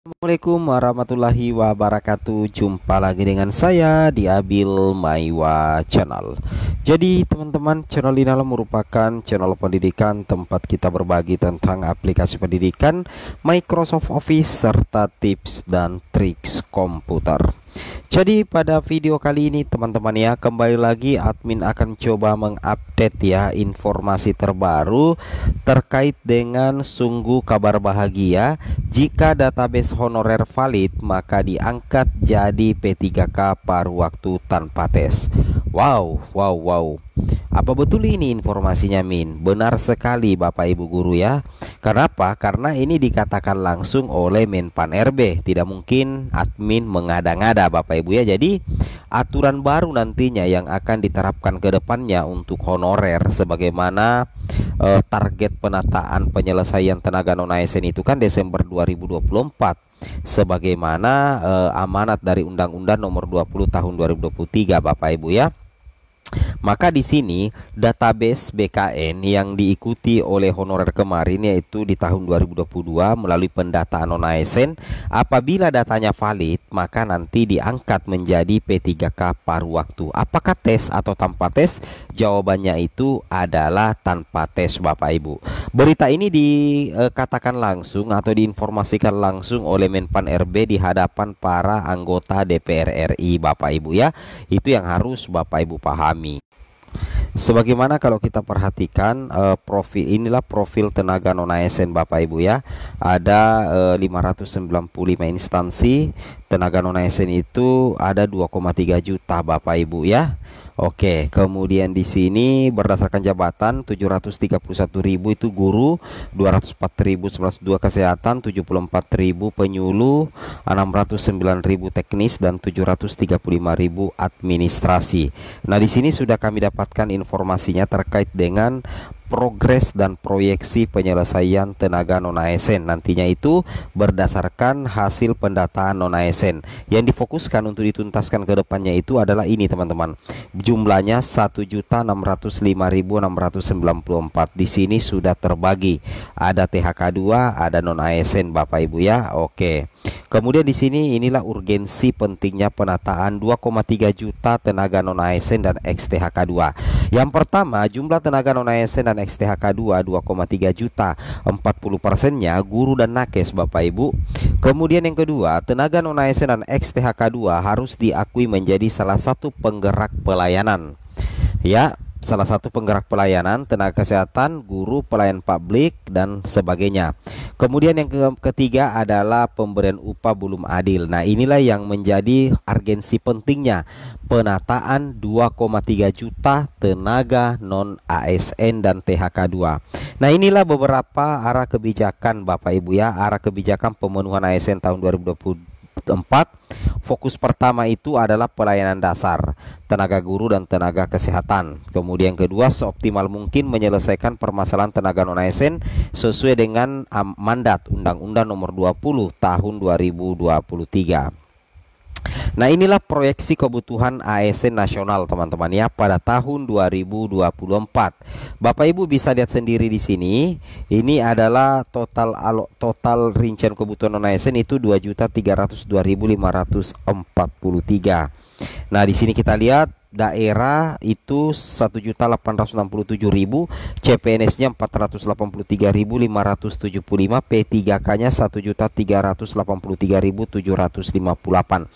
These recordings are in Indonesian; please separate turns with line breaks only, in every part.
Assalamualaikum warahmatullahi wabarakatuh. Jumpa lagi dengan saya di Abil Maiwa Channel. Jadi teman-teman, channel ini adalah merupakan channel pendidikan tempat kita berbagi tentang aplikasi pendidikan, Microsoft Office, serta tips dan triks komputer. Jadi pada video kali ini teman-teman ya, kembali lagi admin akan coba mengupdate ya informasi terbaru terkait dengan sungguh kabar bahagia. Jika database honorer valid, maka diangkat jadi P3K paruh waktu tanpa tes. Wow. Apa betul ini informasinya, Min? Benar sekali Bapak Ibu guru ya. Kenapa? Karena ini dikatakan langsung oleh Menpan RB. Tidak mungkin admin mengada-ngada Bapak Ibu ya. Jadi aturan baru nantinya yang akan diterapkan ke depannya untuk honorer, sebagaimana target penataan penyelesaian tenaga non ASN itu kan Desember 2024, sebagaimana amanat dari Undang-Undang Nomor 20 Tahun 2023 Bapak Ibu ya. Maka di sini database BKN yang diikuti oleh honorer kemarin, yaitu di tahun 2022 melalui pendataan non ASN, apabila datanya valid maka nanti diangkat menjadi P3K paruh waktu. Apakah tes atau tanpa tes? Jawabannya itu adalah tanpa tes Bapak Ibu. Berita ini dikatakan langsung atau diinformasikan langsung oleh Menpan RB di hadapan para anggota DPR RI Bapak Ibu ya. Itu yang harus Bapak Ibu pahami. Sebagaimana kalau kita perhatikan profil tenaga non ASN Bapak Ibu ya, ada 595 instansi tenaga non ASN, itu ada 2,3 juta Bapak Ibu ya. Oke, kemudian di sini berdasarkan jabatan 731.000 itu guru, 204.102 kesehatan, 74.000 penyuluh, 609.000 teknis, dan 735.000 administrasi. Nah, di sini sudah kami dapatkan informasinya terkait dengan progres dan proyeksi penyelesaian tenaga non ASN. Nantinya itu berdasarkan hasil pendataan non ASN. Yang difokuskan untuk dituntaskan ke depannya itu adalah ini teman-teman. Jumlahnya 1.605.694. Di sini sudah terbagi. Ada THK 2, ada non ASN Bapak Ibu ya. Oke. Kemudian di sini inilah urgensi pentingnya penataan 2,3 juta tenaga non ASN dan ex-THK 2. Yang pertama, jumlah tenaga non ASN dan ex-THK 2 2,3 juta, 40%-nya guru dan nakes Bapak Ibu. Kemudian yang kedua, tenaga non ASN dan ex-THK 2 harus diakui menjadi salah satu penggerak pelayanan. Ya, salah satu penggerak pelayanan, tenaga kesehatan, guru, pelayan publik, dan sebagainya. Kemudian yang ketiga adalah pemberian upah belum adil. Nah, inilah yang menjadi urgensi pentingnya penataan 2,3 juta tenaga non ASN dan THK 2. Nah, inilah beberapa arah kebijakan Bapak Ibu ya, arah kebijakan pemenuhan ASN tahun 2024. Fokus pertama itu adalah pelayanan dasar, tenaga guru dan tenaga kesehatan. Kemudian kedua, seoptimal mungkin menyelesaikan permasalahan tenaga non ASN sesuai dengan mandat Undang-Undang Nomor 20 Tahun 2023. Nah, inilah proyeksi kebutuhan ASN nasional teman-teman ya pada tahun 2024. Bapak Ibu bisa lihat sendiri di sini. Ini adalah total rincian kebutuhan non ASN itu 2.302.543. Nah, di sini kita lihat daerah itu 1.867.000, CPNS-nya 483.575, P3K-nya 1.383.758.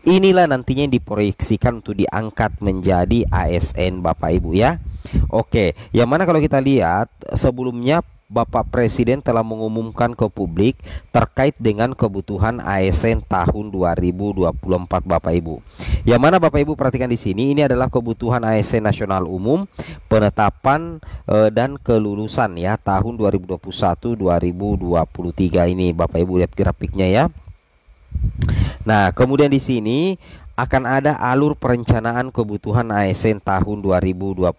Inilah nantinya yang diproyeksikan untuk diangkat menjadi ASN Bapak Ibu ya. Oke, yang mana kalau kita lihat sebelumnya Bapak Presiden telah mengumumkan ke publik terkait dengan kebutuhan ASN tahun 2024 Bapak Ibu. Yang mana Bapak Ibu perhatikan di sini, ini adalah kebutuhan ASN nasional umum, penetapan dan kelulusan ya tahun 2021-2023 ini Bapak Ibu lihat grafiknya ya. Nah, kemudian di sini akan ada alur perencanaan kebutuhan ASN tahun 2024.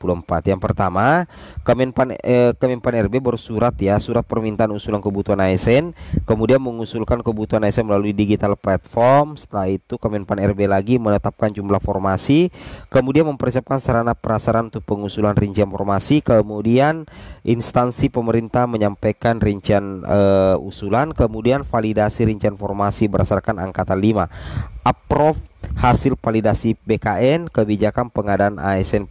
Yang pertama, Kemenpan RB bersurat ya, surat permintaan usulan kebutuhan ASN, kemudian mengusulkan kebutuhan ASN melalui digital platform. Setelah itu Kemenpan RB lagi menetapkan jumlah formasi, kemudian mempersiapkan sarana prasarana untuk pengusulan rincian formasi, kemudian instansi pemerintah menyampaikan rincian usulan, kemudian validasi rincian formasi berdasarkan angkatan 5, approve hasil validasi BKN, kebijakan pengadaan ASN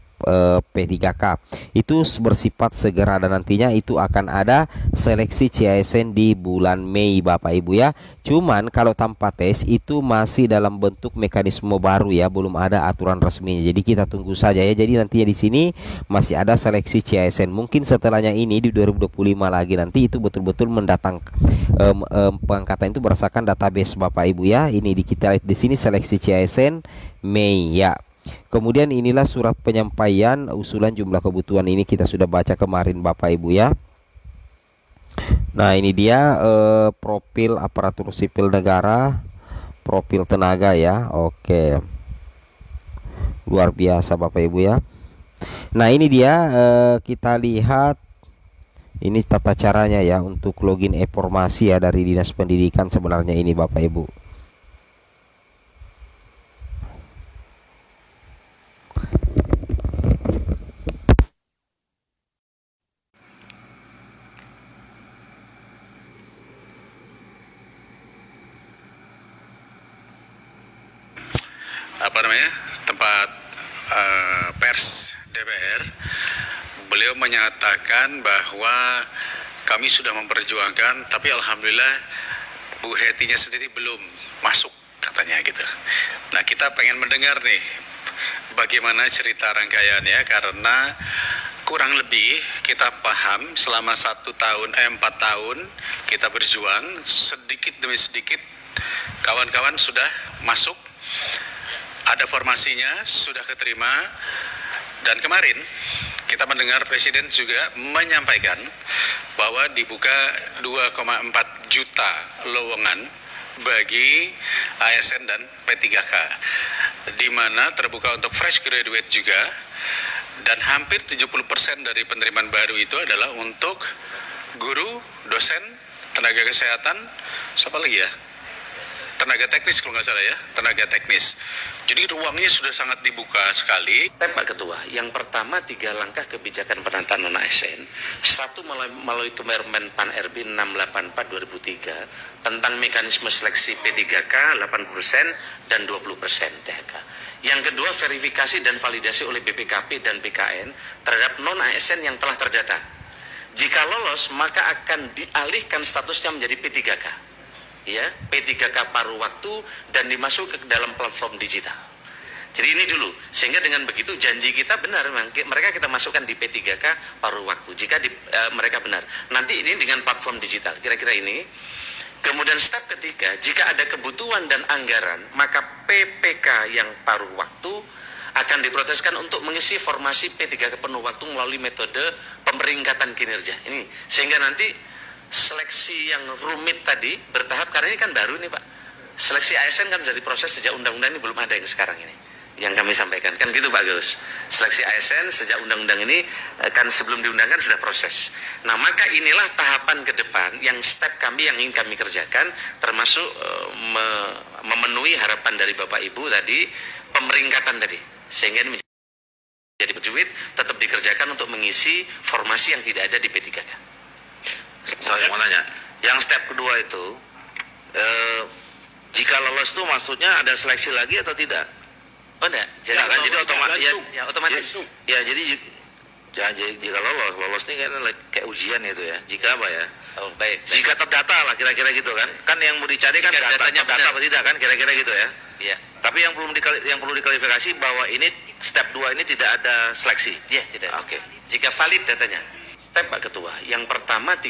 P3K itu bersifat segera, dan nantinya itu akan ada seleksi CASN di bulan Mei Bapak Ibu ya. Cuman kalau tanpa tes itu masih dalam bentuk mekanisme baru ya, belum ada aturan resminya. Jadi kita tunggu saja ya. Jadi nantinya di sini masih ada seleksi CASN. Mungkin setelahnya ini di 2025 lagi nanti itu betul-betul mendatang pengangkatan itu berdasarkan database Bapak Ibu ya. Ini kita lihat di sini seleksi CASN Mei ya. Kemudian inilah surat penyampaian usulan jumlah kebutuhan, ini kita sudah baca kemarin Bapak Ibu ya. Nah ini dia profil aparatur sipil negara, profil tenaga ya. Oke, luar biasa Bapak Ibu ya. Nah ini dia kita lihat ini tata caranya ya untuk login informasi ya dari Dinas Pendidikan sebenarnya ini Bapak Ibu.
Tempat pers DPR, beliau menyatakan bahwa kami sudah memperjuangkan, tapi alhamdulillah Bu Hetinya sendiri belum masuk katanya gitu. Nah kita pengen mendengar nih bagaimana cerita rangkaiannya, karena kurang lebih kita paham selama 4 tahun kita berjuang, sedikit demi sedikit kawan-kawan sudah masuk, ada formasinya, sudah keterima. Dan kemarin kita mendengar Presiden juga menyampaikan bahwa dibuka 2,4 juta lowongan bagi ASN dan P3K, di mana terbuka untuk fresh graduate juga, dan hampir 70% dari penerimaan baru itu adalah untuk guru, dosen, tenaga kesehatan, siapa lagi ya? Tenaga teknis kalau nggak salah ya, tenaga teknis. Jadi ruangnya sudah sangat dibuka sekali.
Pak Ketua, yang pertama 3 langkah kebijakan penataan non-ASN. 1 melalui Kemenpan RB 684 2003 tentang mekanisme seleksi P3K 80% dan 20% THK. Yang kedua, verifikasi dan validasi oleh BPKP dan BKN terhadap non-ASN yang telah terdata. Jika lolos, maka akan dialihkan statusnya menjadi P3K. Ya, P3K paruh waktu dan dimasuk ke dalam platform digital. Jadi ini dulu, sehingga dengan begitu janji kita benar, mereka kita masukkan di P3K paruh waktu. Jika mereka benar, nanti ini dengan platform digital, kira-kira ini. Kemudian step ketiga, jika ada kebutuhan dan anggaran, maka PPK yang paruh waktu akan diproteskan untuk mengisi formasi P3K penuh waktu melalui metode pemeringkatan kinerja. Ini sehingga nanti seleksi yang rumit tadi bertahap, karena ini kan baru nih Pak. Seleksi ASN kan sudah diproses sejak undang-undang ini, belum ada yang sekarang ini yang kami sampaikan, kan gitu Pak Gus. Seleksi ASN sejak undang-undang ini kan sebelum diundangkan sudah proses. Nah maka inilah tahapan ke depan yang step kami yang ingin kami kerjakan, termasuk memenuhi harapan dari Bapak Ibu tadi, pemeringkatan tadi, sehingga ini menjadi berjuit tetap dikerjakan untuk mengisi formasi yang tidak ada di P3K.
Saya mau nanya, yang step kedua itu jika lolos itu maksudnya ada seleksi lagi atau tidak?
Oh enggak,
jadi ya, kan, jadi otomatis
ya, otomatis.
Ya, jadi jika lolos ini kayak ujian itu ya. Jika apa ya?
Oh, baik.
Jika terdata lah kira-kira gitu kan. Kan yang mau dicari kan datanya data apa tidak kan, kira-kira gitu ya.
Iya.
Tapi yang perlu diklarifikasi bahwa ini step 2 ini tidak ada seleksi.
Iya, tidak.
Oke.
Jika valid datanya. Step Pak Ketua, yang pertama 3